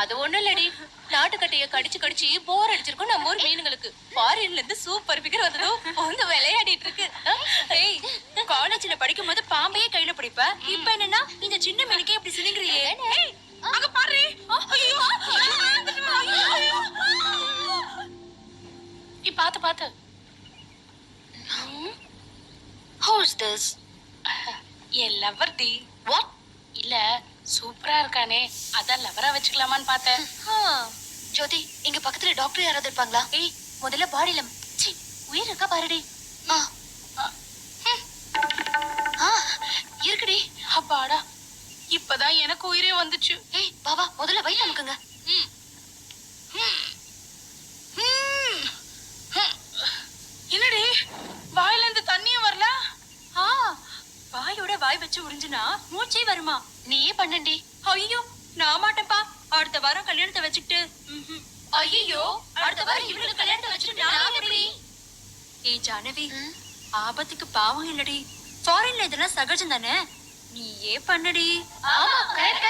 அது ஒண்ணும் இல்லடி, நாட்டுக்கட்டைய கடிச்சு கடிச்சு போர் அடிச்சிருக்கும் நம்ம ஊர் மீனுங்களுக்கு. ஃபாரின்ல இருந்து சூப்பர் ஃபிகர் வந்ததும் வந்து விளையாடிட்டு இருக்கு. ஏய், காலேஜ்ல படிக்கும் போது பாம்பையே கையில பிடிப்ப, இப்ப என்னன்னா இந்த சின்ன மீனுக்கே இப்படி சினிங்கிறியே. ஏய், அங்க பாரு. ஐயோ, பாத்து பாத்து. Who's this? என் லவர் டி. What? இல்ல சூப்பரா இருக்கானே, அதான் லவரா வச்சுக்கலாமான்னு பார்த்தேன். ஜோதி, இங்க பக்கத்துல டாக்டர் யாராவது இருப்பாங்களா? ஏய், முதல்ல பாடியில உயிர் இருக்கா பாருடி. இருக்குடி. அப்பாடா, இப்பதான் எனக்கு உயிரே வந்துச்சு. ஏய் பாபா, முதல்ல வயிற்று அமுக்குங்க. என்னடி வாயில இருந்து தண்ணியே வரல? வாயோட வாய் வச்சு உறிஞ்சினா மூச்சே வருமா? நீயே பண்ணண்டி. ஐயோ, நான் மாட்டேன்ப்பா. அடுத்த வாரம் கல்யாணத்தை வச்சுக்கிட்டு. ஐயோ, அடுத்த வாரம் இவளுக்கு கல்யாணத்தை வச்சுட்டு நான் எப்படி? ஏய் ஜானவி, ஆபத்துக்கு பாவம் இல்லடி. ஃபாரின்ல இதெல்லாம் சகஜம் தானே, நீயே பண்ணடி. ஆமா, கரெக்ட்